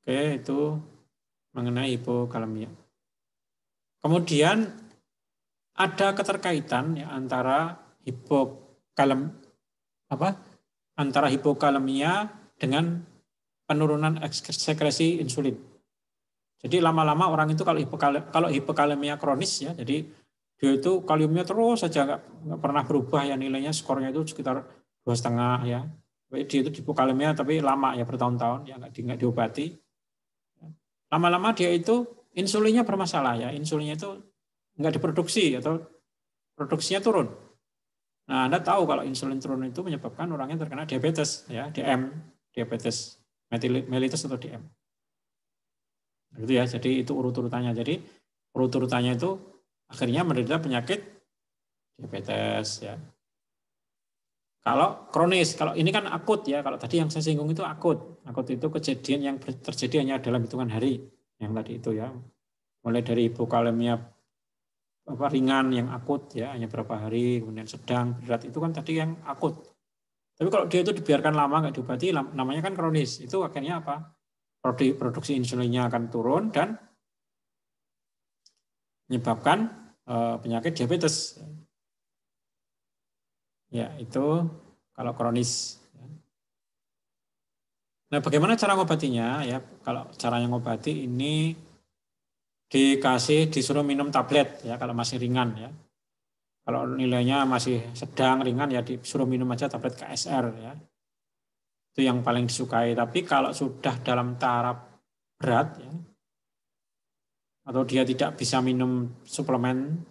Oke, itu mengenai hipokalemia. Kemudian ada keterkaitan ya antara hipokalemia dengan penurunan sekresi insulin. Jadi lama-lama orang itu kalau hipokalemia kronis ya, jadi dia itu kaliumnya terus saja nggak pernah berubah ya, nilainya skornya itu sekitar 2,5 ya. Dia itu hipokalemia tapi lama ya, bertahun-tahun ya, nggak diobati. Lama-lama dia itu insulinnya bermasalah ya, insulinnya itu nggak diproduksi atau produksinya turun. Nah, Anda tahu kalau insulin turun itu menyebabkan orangnya terkena diabetes ya, DM, diabetes mellitus atau DM. Gitu ya, jadi itu urut-urutannya. Jadi urut-urutannya itu akhirnya menderita penyakit diabetes ya. Kalau kronis, kalau ini kan akut ya. Kalau tadi yang saya singgung itu akut. Akut itu kejadian yang terjadi hanya dalam hitungan hari. Yang tadi itu ya. Mulai dari hipokalemia ringan yang akut ya, hanya berapa hari, kemudian sedang, berat itu kan tadi yang akut. Tapi kalau dia itu dibiarkan lama nggak diobati, namanya kan kronis. Itu akhirnya apa? Produksi insulinnya akan turun dan menyebabkan penyakit diabetes. Ya, itu kalau kronis. Nah, bagaimana cara ngobatinya? Ya, kalau caranya ngobati ini disuruh minum tablet ya kalau masih ringan ya. Kalau nilainya masih sedang ringan ya disuruh minum aja tablet KSR ya. Itu yang paling disukai. Tapi kalau sudah dalam taraf berat, ya, atau dia tidak bisa minum suplemen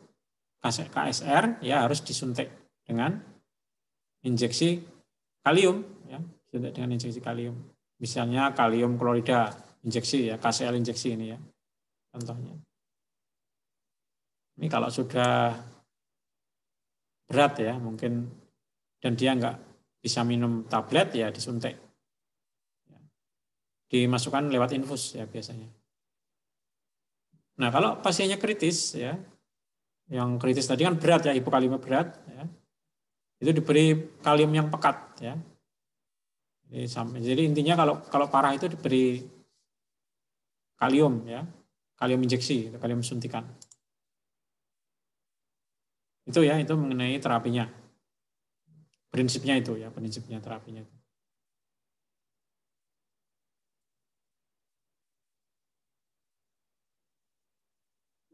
KSR, ya harus disuntik dengan injeksi kalium, ya, disuntik dengan injeksi kalium. Misalnya kalium klorida injeksi, ya, KCL injeksi ini, ya, contohnya. Ini kalau sudah berat, ya, mungkin, dan dia nggak bisa minum tablet, ya disuntik. Dimasukkan lewat infus, ya, biasanya. Nah, kalau pasiennya kritis, ya, yang kritis tadi kan berat, ya, hipokalemia berat, ya, itu diberi kalium yang pekat, ya. Jadi intinya kalau parah itu diberi kalium, ya, kalium injeksi, kalium suntikan. Itu, ya, itu mengenai terapinya. Prinsipnya itu, ya, prinsipnya terapinya itu.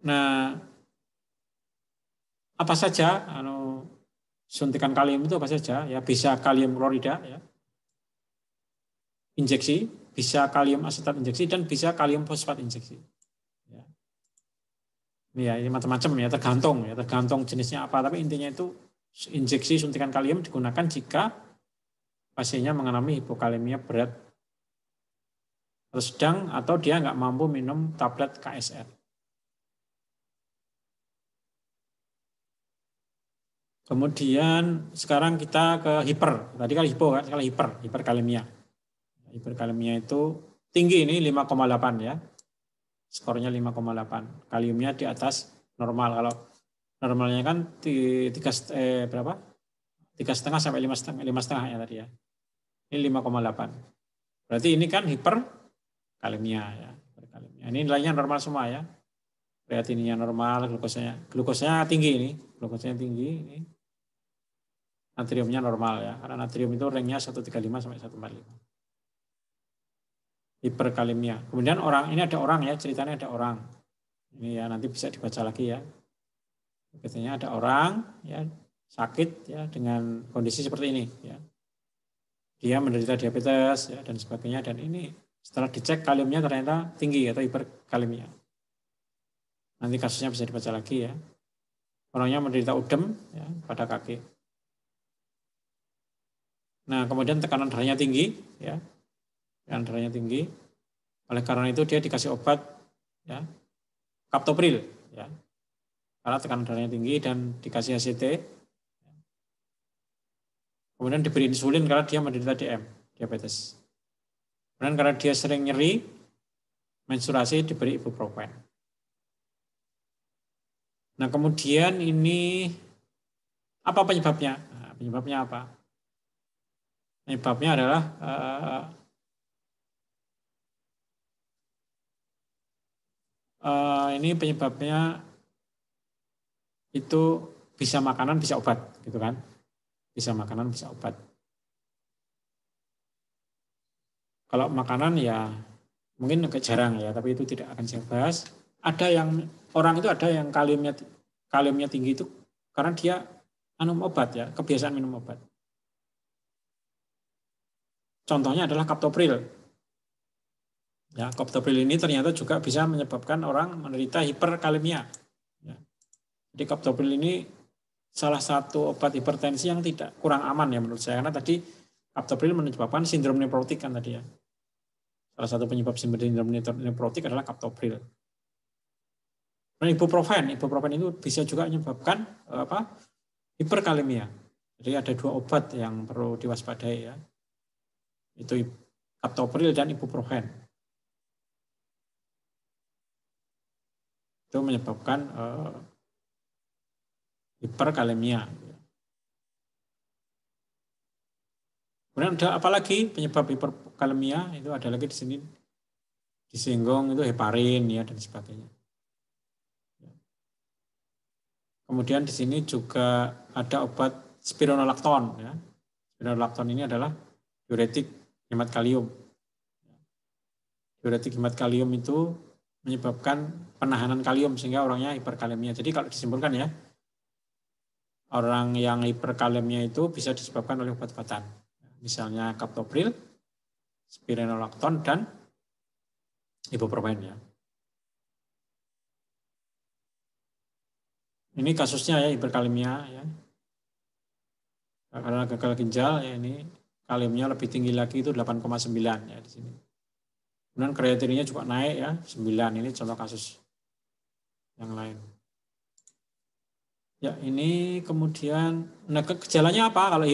Nah, apa saja suntikan kalium itu apa saja? Ya, bisa kalium klorida, ya, injeksi, bisa kalium asetat injeksi, dan bisa kalium fosfat injeksi. Ya. Ini macam-macam, ya, tergantung jenisnya apa. Tapi intinya itu injeksi suntikan kalium digunakan jika pasiennya mengalami hipokalemia berat atau sedang, atau dia nggak mampu minum tablet KSR. Kemudian sekarang kita ke hiper. Tadi kan hipo, kan, sekarang hiperkalemia. Hiperkalemia itu tinggi, ini 5,8, ya. Skornya 5,8. Kaliumnya di atas normal. Kalau normalnya kan 3,5 sampai 5,5 ya tadi, ya. Ini 5,8. Berarti ini kan hiperkalemia, ya. Ini nilainya normal semua, ya. Kreatininya normal, glukosanya tinggi ini. Glukosanya tinggi ini. Natriumnya normal, ya. Karena natrium itu ranknya 135 sampai 145. Hiperkalemia. Kemudian ini ada orang, ya, ceritanya ada orang. Ini, ya, nanti bisa dibaca lagi, ya. Biasanya ada orang, ya, sakit, ya, dengan kondisi seperti ini, ya. Dia menderita diabetes, ya, dan sebagainya, dan ini setelah dicek kaliumnya ternyata tinggi atau hiperkalemia. Nanti kasusnya bisa dibaca lagi, ya. Orangnya menderita udem, ya, pada kaki. Nah, kemudian tekanan darahnya tinggi, ya. Tekanan darahnya tinggi. Oleh karena itu dia dikasih obat, ya, captopril, ya. Karena tekanan darahnya tinggi dan dikasih ACT. Kemudian diberi insulin karena dia menderita DM, diabetes. Kemudian karena dia sering nyeri, menstruasi, diberi ibuprofen. Nah, kemudian ini apa penyebabnya? Nah, penyebabnya apa? Penyebabnya adalah ini penyebabnya itu bisa makanan, bisa obat, gitu kan? Bisa makanan, bisa obat. Kalau makanan, ya mungkin agak jarang, ya, tapi itu tidak akan saya bahas. Ada yang orang itu ada yang kaliumnya tinggi itu karena dia minum obat, ya, kebiasaan minum obat. Contohnya adalah captopril. Ya, captopril ini ternyata juga bisa menyebabkan orang menderita hiperkalemia. Ya. Jadi captopril ini salah satu obat hipertensi yang tidak kurang aman, ya, menurut saya, karena tadi captopril menyebabkan sindrom nefrotik kan tadi, ya. Salah satu penyebab sindrom nefrotik adalah captopril. Dan ibuprofen itu bisa juga menyebabkan hiperkalemia. Jadi ada dua obat yang perlu diwaspadai, ya. Itu captopril dan ibuprofen. Itu menyebabkan hiperkalemia. Kemudian ada apa lagi penyebab hiperkalemia? Itu ada lagi di sini disinggung, itu heparin, ya, dan sebagainya. Kemudian di sini juga ada obat spironolakton, ya. Spironolakton ini adalah diuretik hemat kalium. Diuretik hemat kalium itu menyebabkan penahanan kalium sehingga orangnya hiperkalemia. Jadi kalau disimpulkan, ya, orang yang hiperkalemia itu bisa disebabkan oleh obat-obatan. Misalnya captopril, spironolakton dan ibuprofen ya. Ini kasusnya ya, hiperkalemia ya. Karena gagal ginjal ya, ini kaliumnya lebih tinggi lagi, itu 8,9 ya di sini. Kemudian kreatinina juga naik ya, 9. Ini contoh kasus yang lain. Ya, ini kemudian gejalanya apa? Kalau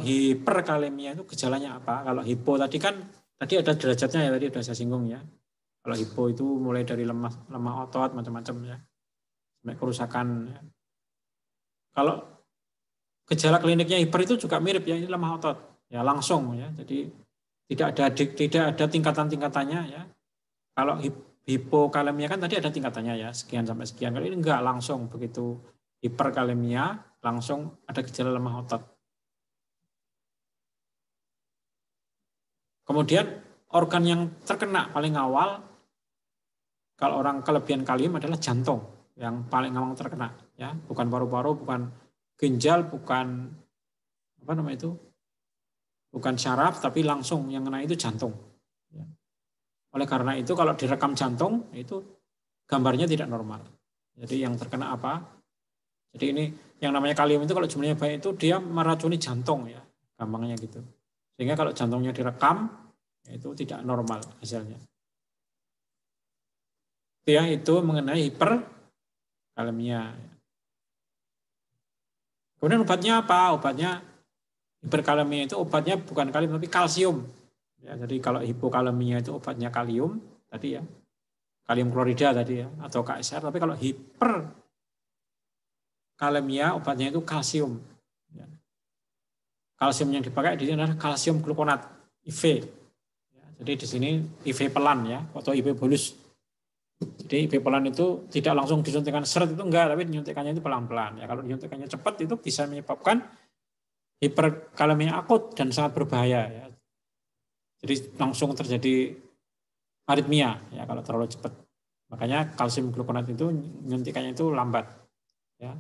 hiperkalemia itu gejalanya apa? Kalau hipo tadi ada derajatnya ya, tadi sudah saya singgung ya. Kalau hipo itu mulai dari lemah otot macam-macam ya, sampai kerusakan ya. Kalau gejala kliniknya hiper itu juga mirip ya, ini lemah otot ya, langsung ya. Jadi tidak ada tingkatan-tingkatannya ya. Kalau hipokalemia kan tadi ada tingkatannya ya, sekian sampai sekian. Kalau ini enggak, langsung begitu hiperkalemia langsung ada gejala lemah otot. Kemudian organ yang terkena paling awal kalau orang kelebihan kalium adalah jantung yang paling awal terkena ya, bukan paru-paru, bukan ginjal, bukan apa namanya itu, bukan syaraf, tapi langsung yang kena itu jantung. Ya. Oleh karena itu kalau direkam jantung itu gambarnya tidak normal. Jadi yang terkena apa? Jadi ini yang namanya kalium itu kalau jumlahnya baik itu dia meracuni jantung ya, gampangnya gitu. Sehingga kalau jantungnya direkam itu tidak normal hasilnya. Itu mengenai hiperkalemia. Kemudian obatnya apa? Obatnya hiperkalemia itu obatnya bukan kalium tapi kalsium. Ya, jadi kalau hipokalemia itu obatnya kalium tadi ya, kalium klorida tadi ya, atau KSR. Tapi kalau hiperkalemia obatnya itu kalsium. Ya. Kalsium yang dipakai di sini adalah kalsium glukonat IV. Ya, jadi di sini IV pelan ya, atau IV bolus. Jadi IV pelan itu tidak langsung disuntikkan seret itu enggak, tapi disuntikannya itu pelan-pelan. Ya, kalau disuntikannya cepat itu bisa menyebabkan hiperkalemia akut dan sangat berbahaya. Ya. Jadi langsung terjadi aritmia ya kalau terlalu cepat. Makanya kalsium glukonat itu nyuntikannya itu lambat. Ya,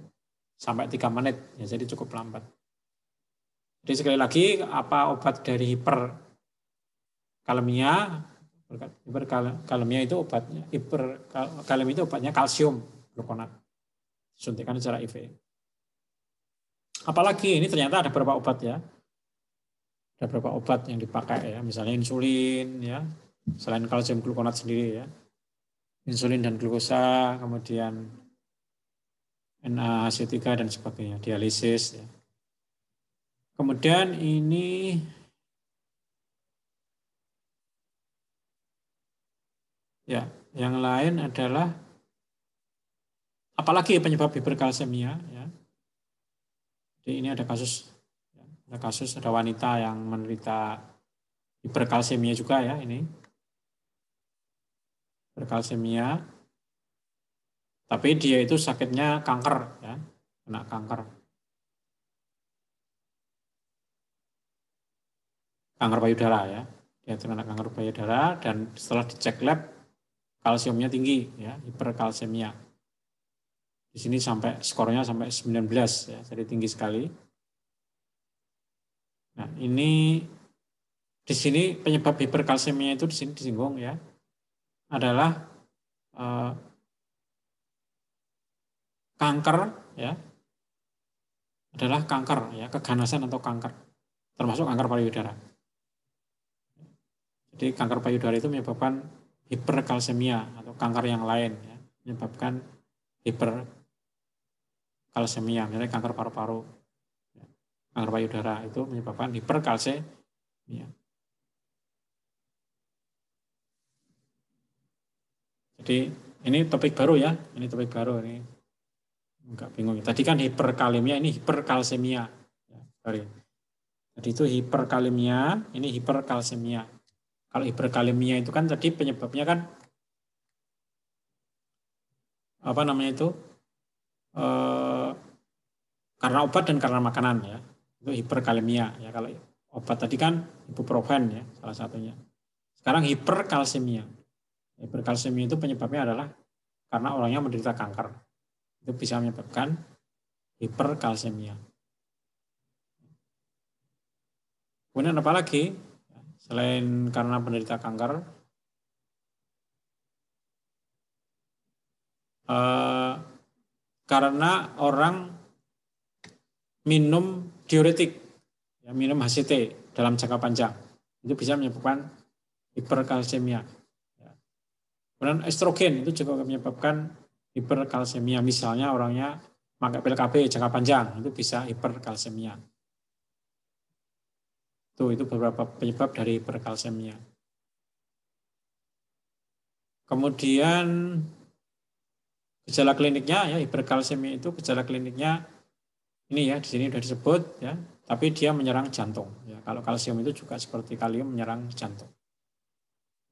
sampai 3 menit. Ya, jadi cukup lambat. Jadi sekali lagi, apa obat dari hiperkalemia? Hiperkalemia itu obatnya, hiperkalemia itu obatnya kalsium glukonat, suntikan secara IV. Apalagi ini ternyata ada beberapa obat ya, ada beberapa obat yang dipakai ya, misalnya insulin ya, selain kalsium glukonat sendiri ya, insulin dan glukosa, kemudian NaHC3 dan sebagainya, dialisis ya. Kemudian ini ya, yang lain adalah apalagi penyebab hiperkalsemia ya. Jadi ini ada kasus ada wanita yang menderita hiperkalsemia juga ya, ini hiperkalsemia, tapi dia itu sakitnya kanker ya, kena kanker payudara ya, dia terkena kanker payudara dan setelah dicek lab kalsiumnya tinggi ya, hiperkalsemia. Di sini sampai skornya sampai 19 ya, jadi tinggi sekali. Nah, ini di sini penyebab hiperkalsemia itu di sini disinggung ya, adalah kanker ya, adalah kanker ya, keganasan atau kanker, termasuk kanker payudara. Jadi kanker payudara itu menyebabkan hiperkalsemia atau kanker yang lain ya, menyebabkan hiperkalsemia, misalnya kanker paru-paru, ya, kanker payudara itu menyebabkan hiperkalsemia. Jadi ini topik baru ya, ini topik baru ini. Enggak bingung. Tadi kan hiperkalemia, ini hiperkalsemia. Ya, sorry. Jadi itu hiperkalemia, ini hiperkalsemia. Kalau hiperkalemia itu kan tadi penyebabnya kan apa namanya itu? Karena obat dan karena makanan ya. Itu hiperkalemia ya. Kalau obat tadi kan ibuprofen ya salah satunya. Sekarang hiperkalsemia. Hiperkalsemia itu penyebabnya adalah karena orangnya menderita kanker. Itu bisa menyebabkan hiperkalsemia. Kemudian apa lagi? selain karena penderita kanker, karena orang minum diuretik, ya, minum HCT dalam jangka panjang, itu bisa menyebabkan hiperkalsemia. Kemudian estrogen itu juga menyebabkan hiperkalsemia. Misalnya orangnya pakai pil KB jangka panjang, itu bisa hiperkalsemia. Itu beberapa penyebab dari hiperkalsemia. Kemudian gejala kliniknya, ya, hiperkalsemia itu gejala kliniknya ini ya, di sini sudah disebut ya, tapi dia menyerang jantung. Ya, kalau kalsium itu juga seperti kalium menyerang jantung.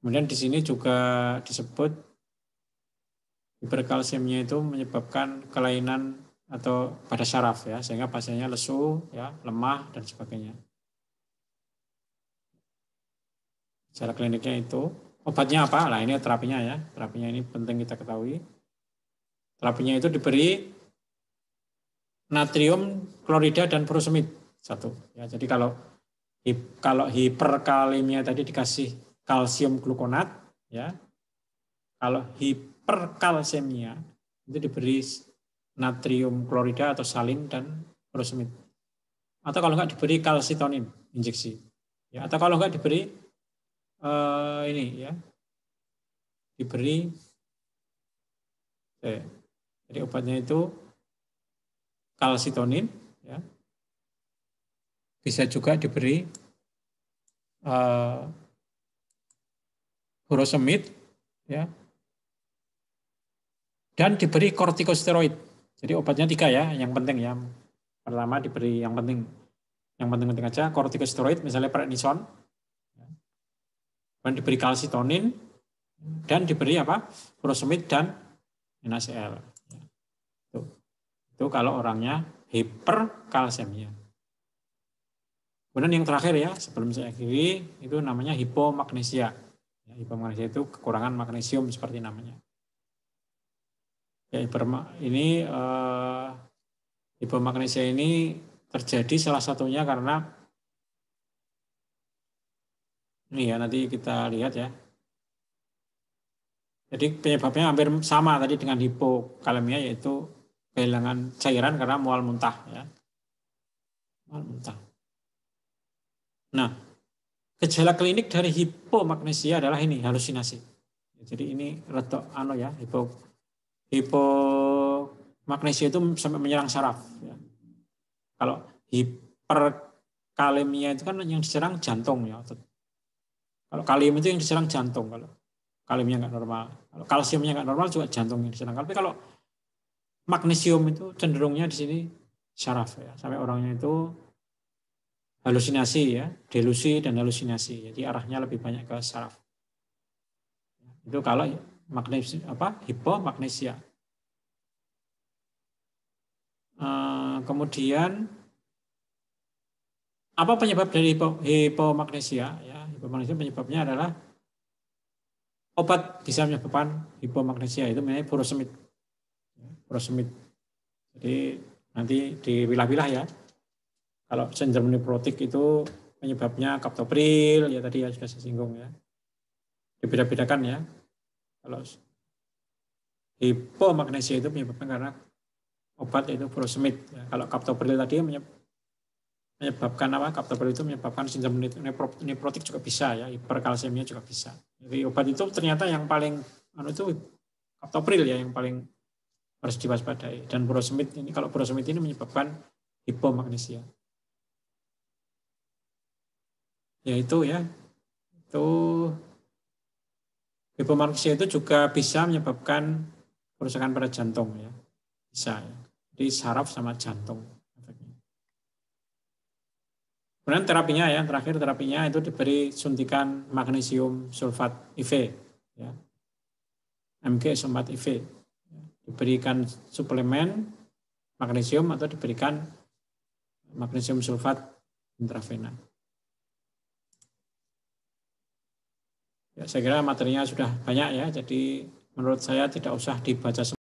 Kemudian di sini juga disebut hiperkalsemia itu menyebabkan kelainan atau pada saraf ya, sehingga pasiennya lesu, ya, lemah dan sebagainya. Gejala kliniknya itu. Obatnya apa? Nah, ini terapinya ya. Terapinya ini penting kita ketahui. Terapinya itu diberi natrium klorida dan furosemid satu. Ya, jadi kalau hiperkalemia tadi dikasih kalsium glukonat, ya. Kalau hiperkalsemia itu diberi natrium klorida atau salin dan furosemid. Atau kalau enggak diberi kalsitonin injeksi. Ya, atau kalau enggak diberi ini ya. Diberi jadi obatnya itu kalsitonin, ya. Bisa juga diberi furosemid, ya. Dan diberi kortikosteroid. Jadi obatnya 3 ya, yang penting ya. Pertama diberi yang penting aja kortikosteroid, misalnya prednison. Dan diberi kalsitonin dan diberi apa? Furosemid dan NaCl. Itu kalau orangnya hiperkalsemia. Kemudian yang terakhir ya, sebelum saya akhiri, itu namanya hipomagnesia. Ya, hipomagnesia itu kekurangan magnesium seperti namanya. Ya, hipomagnesia ini terjadi salah satunya karena ini ya, nanti kita lihat ya. Jadi penyebabnya hampir sama tadi dengan hipokalemia, yaitu kehilangan cairan karena mual muntah ya. Mual muntah. Nah, gejala klinik dari hipomagnesia adalah ini, halusinasi. Jadi ini retok ya, hipomagnesia itu sampai menyerang saraf. Ya. Kalau hiperkalemia itu kan yang diserang jantung ya. Kalau kalium itu yang diserang jantung. Kalau kaliumnya nggak normal, kalau kalsiumnya nggak normal juga jantung yang diserang. Tapi kalau magnesium itu cenderungnya di sini saraf ya, sampai orangnya itu halusinasi ya, delusi dan halusinasi. Jadi arahnya lebih banyak ke saraf. Itu kalau hipomagnesia. Kemudian apa penyebab dari hipomagnesia? Ya, hipomagnesia penyebabnya adalah obat bisa menyebabkan hipomagnesia, itu namanya furosemid. Furosemid. Jadi nanti dipilah-pilah ya. Kalau sindrom nefrotik itu penyebabnya kaptopril, ya tadi ya sudah saya singgung ya. Dibeda-bedakan ya. Kalau hipomagnesia itu menyebabkan karena obat yaitu furosemid. Ya, kalau kaptopril tadi menyebabkan apa? Kaptopril itu menyebabkan sindrom nefrotik juga bisa ya, hiperkalsemia juga bisa. Jadi obat itu ternyata yang paling itu kaptopril ya, yang paling harus diwaspadai. Dan furosemid ini, kalau furosemid ini menyebabkan hipomagnesia. Yaitu ya, itu hipomagnesia itu juga bisa menyebabkan kerusakan pada jantung ya. Bisa ya. Jadi saraf sama jantung. Kemudian terapinya ya, terakhir terapinya itu diberi suntikan magnesium sulfat IV ya. Mg sulfat IV. Diberikan suplemen magnesium atau diberikan magnesium sulfat intravena. Ya, saya kira materinya sudah banyak ya, jadi menurut saya tidak usah dibaca semua.